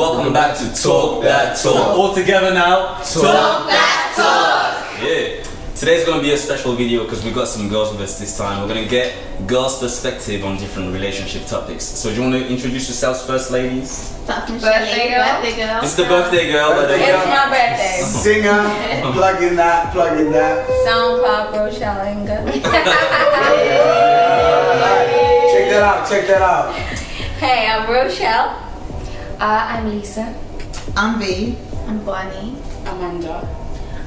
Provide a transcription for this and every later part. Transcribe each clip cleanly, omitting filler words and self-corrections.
Welcome back to Talk That Talk. All together now. Talk That Talk. Yeah. Today's gonna be a special video because we got some girls with us this time. We're gonna get girls' perspective on different relationship topics. So do you want to introduce yourselves first, ladies? Birthday girl. It's the birthday girl. It's my birthday. Singer, plug in that. SoundCloud, Rochelle Inga. Check that out. Hey, I'm Rochelle. I'm Lisa. I'm V. I'm Bonnie. Amanda.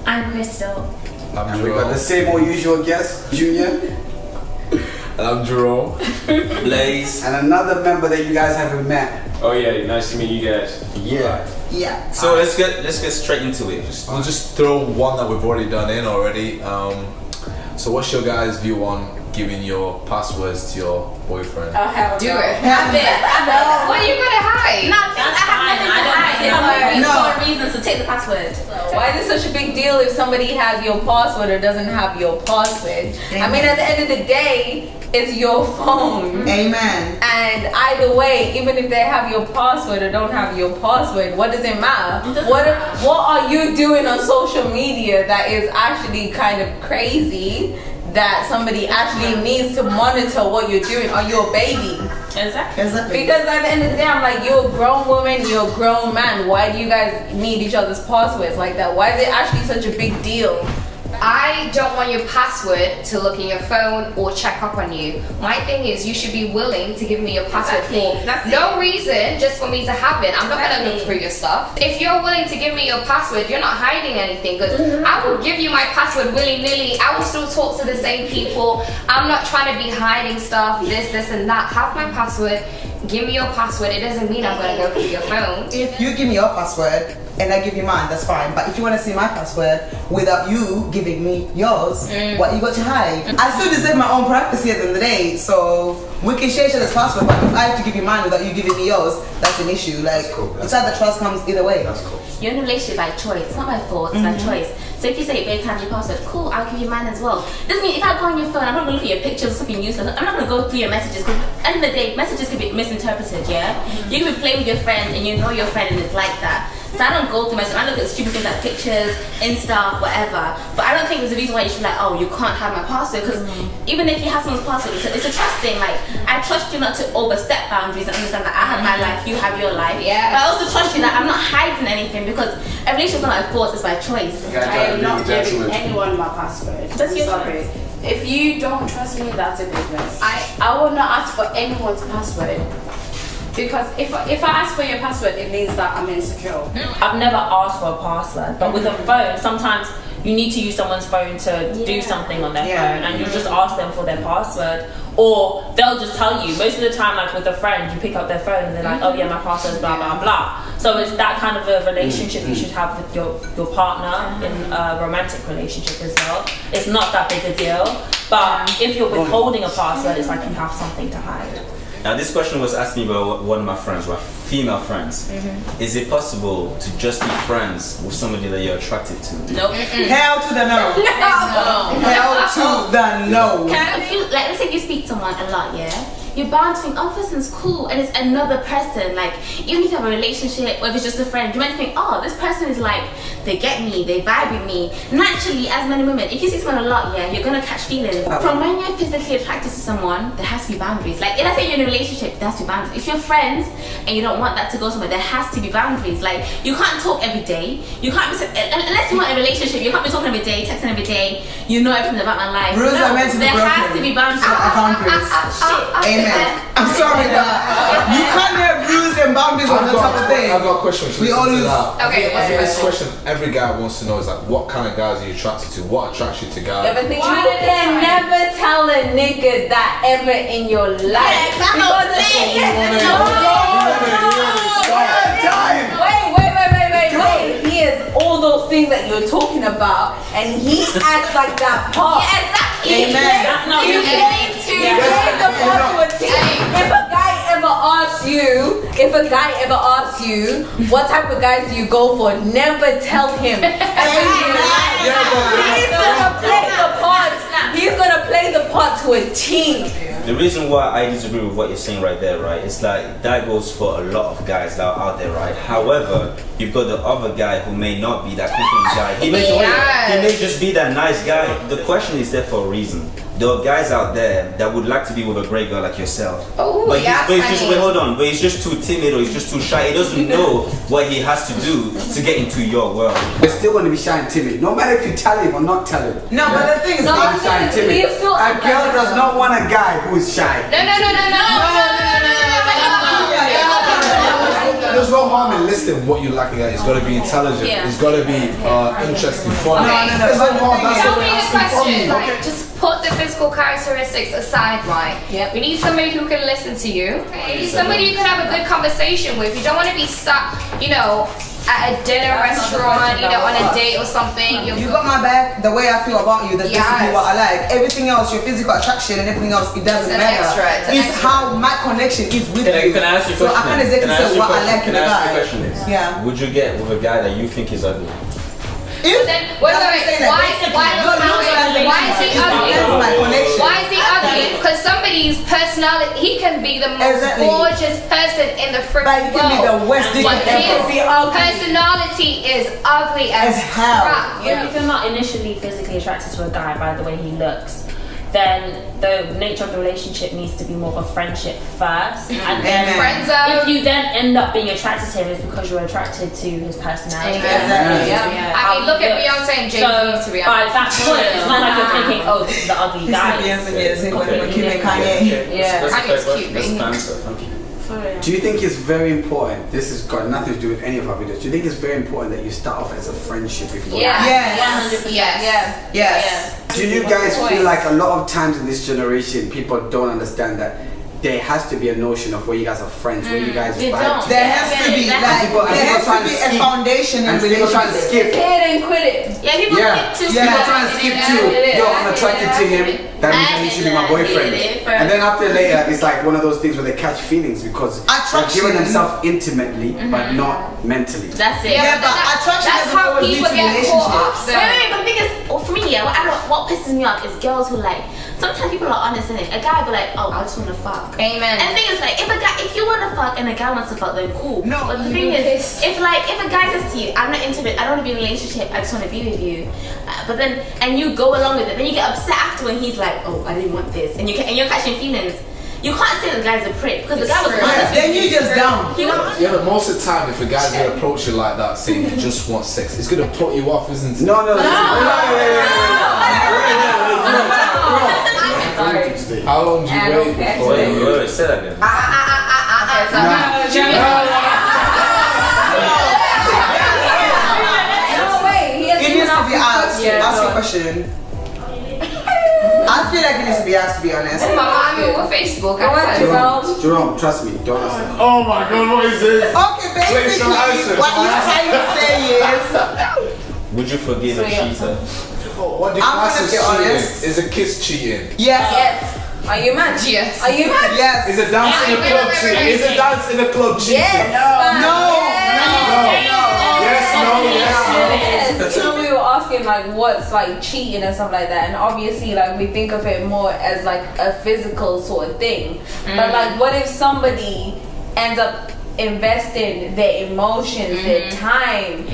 I'm Crystal. And we got the same old usual guest, Junior. And I'm Jerome. Blaze. And another member that you guys haven't met. Oh yeah, nice to meet you guys. Yeah. So let's get straight into it. We'll just throw one that we've already done in already. So what's your guys' view on giving your passwords to your boyfriend? Do it. Have it. What are you gonna hide? Nothing. I have nothing to hide. No reasons to take the password. Why is it such a big deal if somebody has your password or doesn't have your password? Amen. I mean, at the end of the day, it's your phone. Amen. And either way, even if they have your password or don't have your password, what does it matter? What are you doing on social media that is actually kind of crazy? That somebody actually needs to monitor what you're doing. Are you a baby? Exactly. Because at the end of the day, I'm like, you're a grown woman, you're a grown man. Why do you guys need each other's passwords like that? Why is it actually such a big deal? I don't want your password to look in your phone or check up on you. My thing is, you should be willing to give me your password for no reason, just for me to have it. I'm not gonna look through your stuff. If you're willing to give me your password, you're not hiding anything. Because I will give you my password willy-nilly. I will still talk to the same people. I'm not trying to be hiding stuff, this and that. Have my password. Give me your password. It doesn't mean I'm gonna go through your phone. If you give me your password and I give you mine, that's fine. But if you want to see my password without you giving me yours, what you got to hide? I still deserve my own privacy at the end of the day. So we can share each other's password, but if I have to give you mine without you giving me yours, that's an issue. Like, it's like the trust comes either way. That's cool. You're in a relationship by choice. It's not my fault, it's my choice. So if you say, babe, can I have your password? Cool, I'll give you mine as well. Doesn't mean if I go on your phone, I'm not going to look at your pictures or something useless. I'm not going to go through your messages because at the end of the day, messages can be misinterpreted, yeah? You can be playing with your friend and you know your friend and it's like that. So I don't go through messages. I look at stupid things like pictures, Insta, whatever. But I don't think there's a reason why you should be like, oh, you can't have my password. Because even if you have someone's password, it's a trust thing. Like, I trust you not to overstep boundaries and understand that I have my life, you have your life. Yeah. But I also trust you that I'm not hiding anything because a relationship is not by force, it's by choice. I am not giving anyone my password. That's your sorry. If you don't trust me, that's a business. I will not ask for anyone's password. Because if I ask for your password, it means that I'm insecure. I've never asked for a password, but with a phone, sometimes you need to use someone's phone to do something on their phone, and you just ask them for their password, or they'll just tell you. Most of the time, like with a friend, you pick up their phone and they're like, oh yeah, my password's blah blah blah. So it's that kind of a relationship you should have with your partner in a romantic relationship as well. It's not that big a deal, but if you're withholding a password, it's like you have something to hide. Now this question was asked me by one of my friends, my female friends. Is it possible to just be friends with somebody that you're attracted to? Nope. Hell to the no. Hell to the no. If you, like, let's say you speak to someone a lot, yeah? You're bound to think, oh, this person's cool, and it's another person. Like, even if you have a relationship, or if it's just a friend, you might think, oh, this person is like, they get me, they vibe with me. Naturally, as many women, if you see someone a lot, yeah, you're gonna catch feelings. From when you're physically attracted to someone, there has to be boundaries. Like, let's say you're in a relationship, there has to be boundaries. If you're friends and you don't want that to go somewhere, there has to be boundaries. Like, you can't talk every day. You can't be, unless you want a relationship, you can't be talking every day, texting every day. You know everything about my life. Rules are meant to be broken. There has to be boundaries. Amen. I'm sorry, but you can't have rules and boundaries on that type of thing. I've got a question. We all use. Okay, I think this question every guy wants to know is like, what kind of guys are you attracted to? What attracts you to guys? You can never tell a nigga that ever in your life. Wait. He has all those things that you're talking about, and he acts like that part. Yeah, exactly. Amen. You plays the part to a T. If a guy ever asks you, what type of guys do you go for? Never tell him. He's gonna play the part to a T. The reason why I disagree with what you're saying right there, right, it's like that goes for a lot of guys that are out there, right? However, you've got the other guy who may not be that confident guy. He may just be that nice guy. The question is there for a reason. There are guys out there that would like to be with a great girl like yourself. Oh, but he's just too timid or he's just too shy. He doesn't know what he has to do to get into your world. We're still going to be shy and timid, no matter if you tell him or not tell him. No, but the thing is, not shy and timid. A girl does not want a guy who is shy. There's no harm in listing what you're lacking at. It's got to be intelligent. It's got to be interesting, fun. There's no harm. That's Tell what me we're the asking from question. you. Like, just put the physical characteristics aside, right? Yep. We need somebody who can listen to you. We need somebody you can have a good conversation with. You don't want to be stuck, you know, at a dinner restaurant, you know, on a date or something. You got my back. The way I feel about you, that's basically what I like. Everything else, your physical attraction and everything else, it doesn't matter. It's how my connection is with you. Can I ask you a question? So I can't exactly say what I like in a guy. Yeah. Would you get with a guy that you think is ugly? Why is he ugly? Why is he ugly? Because somebody's personality, he can be the most gorgeous person in the freaking world, but his personality is ugly as crap. If you're not initially physically attracted to a guy by the way he looks, then the nature of the relationship needs to be more of a friendship first, and then if you then end up being attracted to him, it's because you're attracted to his personality. I mean, look at Beyonce and Jay-Z, to be honest. By that point, it's not like you're thinking, oh, this is the ugly guy. Do you think it's very important? This has got nothing to do with any of our videos. Do you think it's very important that you start off as a friendship before? Yes. Do you guys feel like a lot of times in this generation, people don't understand that there has to be a notion of where you guys are friends, where you guys vibe? There has to be, like, there has to be a foundation in relationship. People trying to skip. Hit and quit it. Yeah, people skip too. People trying to skip too. Yo, I'm attracted to him. That means he should be my boyfriend. And then after later, it's like one of those things where they catch feelings because they're giving themselves intimately, but not mentally. That's it. Yeah, but attraction that's how people get caught up. Wait, but the thing is, for me, what pisses me off is girls who like. Sometimes people are honest, innit? A guy will be like, oh, I just want to fuck. Amen. And the thing is, like, if you want to fuck and a guy wants to fuck, then cool. No, but the thing is, if a guy says to you, I'm not into it, I don't want to be in a relationship, I just want to be with you, but then and you go along with it, then you get upset after when he's like, oh, I didn't want this, and you're catching feelings. You can't say the guy's a prick because the guy was honest. Then you just down. Yeah, but most of the time, if a guy's gonna approach you like that, saying he just wants sex, it's gonna put you off, isn't it? No. How long do you wait before Wait, say that again. It needs to be asked. Ask your question. I feel like it needs to be asked, to be honest. I'm on Facebook. Jerome, trust me, don't ask him. Oh my god, what is this? Okay, basically, what you're trying to say is... Would you forgive a cheater? What do you class as cheating? Is a kiss cheating? Yes. Are you mad? Yes. Are you mad? Yes. Is a dance in a club cheating? Is a dance in a club cheating? Yes. So we were asking like what's like cheating and stuff like that, and obviously like we think of it more as like a physical sort of thing. But like, what if somebody ends up investing their emotions, their time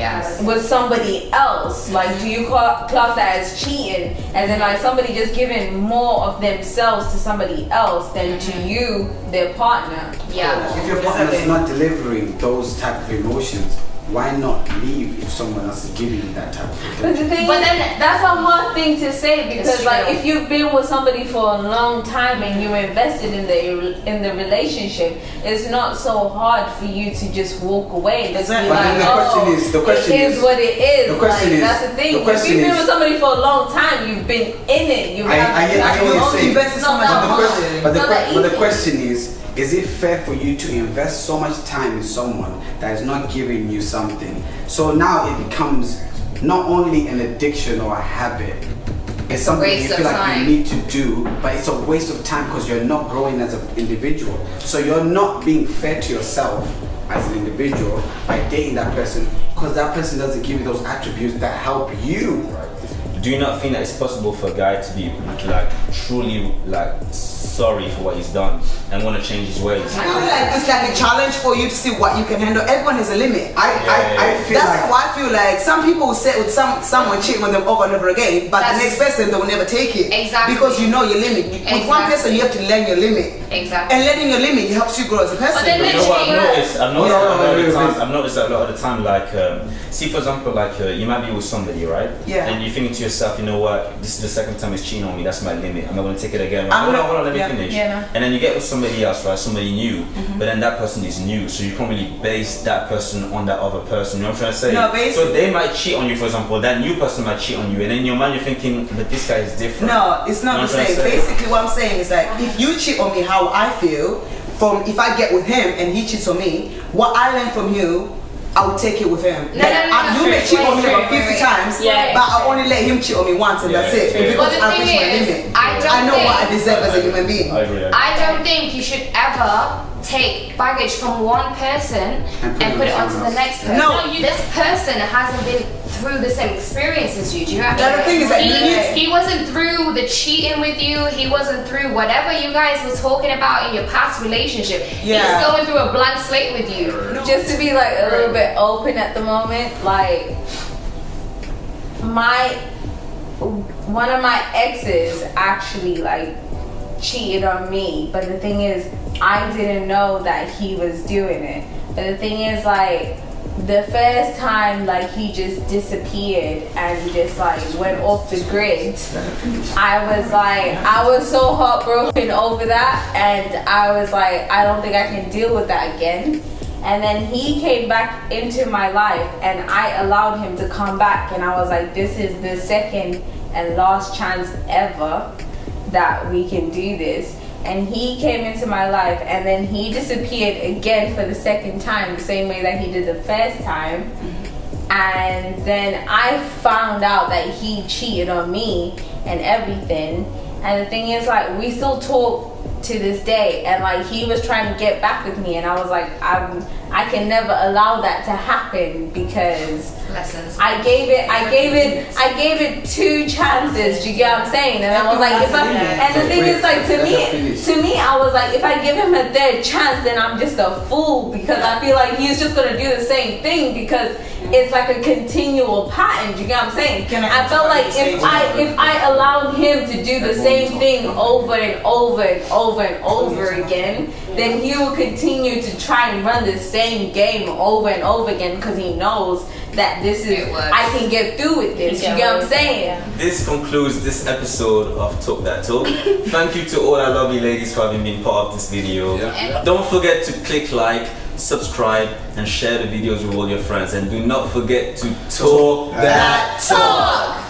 with somebody else? Like, do you class that as cheating? As in like somebody just giving more of themselves to somebody else than to you, their partner? Yeah. If your partner is not delivering those type of emotions, why not leave if someone else is giving you that type of attention? But the thing is, that's a hard thing to say because like if you've been with somebody for a long time and you're invested in the relationship, it's not so hard for you to just walk away. But then the question is what it is. The question is, that's the thing. If you've been with somebody for a long time, you've been in it. You invested so much emotion. But the question is it fair for you to invest so much time in someone that is not giving you something? So now it becomes not only an addiction or a habit, it's something you feel like you need to do, but it's a waste of time because you're not growing as an individual. So you're not being fair to yourself as an individual by dating that person because that person doesn't give you those attributes that help you. Do you not think that it's possible for a guy to be like truly like sorry for what he's done and want to change his ways. I feel like it's like a challenge for you to see what you can handle. Everyone has a limit. I feel That's how I feel like some people will sit with someone cheating on them over and over again, but the next person they will never take it. Exactly. Because you know your limit. With one person you have to learn your limit. Exactly. And learning your limit helps you grow as a person. But then You know what I've noticed a lot of the time, like, see for example, like you might be with somebody, right? Yeah. And you think to yourself, you know what, this is the second time he's cheating on me, that's my limit. I'm not going to take it again. I'm Hold on, let me yeah. finish. Yeah, no. And then you get with somebody else, right? Somebody new, but then that person is new, so you can't really base that person on that other person. You know what I'm trying to say? No, basically. So they might cheat on you, for example. That new person might cheat on you, and in your mind you're thinking, but this guy is different. No, it's not You know the what I'm same. trying to say? Basically, what I'm saying is like, if you cheat on me how I feel, from if I get with him and he cheats on me, what I learn from you, I will take it with him. No, You may cheat on me about 50 times, Yeah. but I only let him cheat on me once and that's it. true. Because But the I thing reached my is, limit. I know what I deserve as a human being. I agree. I don't think you should ever take baggage from one person and put it onto the next person. No, This person hasn't been through the same experience as you. Do you have The other thing is that he wasn't through the cheating with you. He wasn't through whatever you guys were talking about in your past relationship. Yeah. He's going through a blank slate with you. Just to be like a little bit open at the moment, like one of my exes actually like cheated on me, but the thing is I didn't know that he was doing it. But the thing is, like, the first time, like, he just disappeared and just like went off the grid, I was so heartbroken over that, and I was like, I don't think I can deal with that again. And then he came back into my life and I allowed him to come back, and I was like, this is the second and last chance ever that we can do this. And he came into my life and then he disappeared again for the second time, the same way that he did the first time. And then I found out that he cheated on me and everything. And the thing is, like, we still talk to this day, and like he was trying to get back with me, and I was like, I can never allow that to happen, because Lessons. I gave it 2 chances. Do you get what I'm saying? And I was like, and the thing is, like, to me, I was like, if I give him a 3rd chance, then I'm just a fool, because I feel like he's just gonna do the same thing, because it's like a continual pattern. Do you get what I'm saying? I felt like if I allowed him to do the same thing over and over and over and over again, then he will continue to try and run the same game over and over again, because he knows that this is, I can get through with this. You get what I'm saying? This concludes this episode of Talk That Talk. Thank you to all our lovely ladies for having been part of this video. Don't forget to click like, subscribe, and share the videos with all your friends, and do not forget to talk that talk.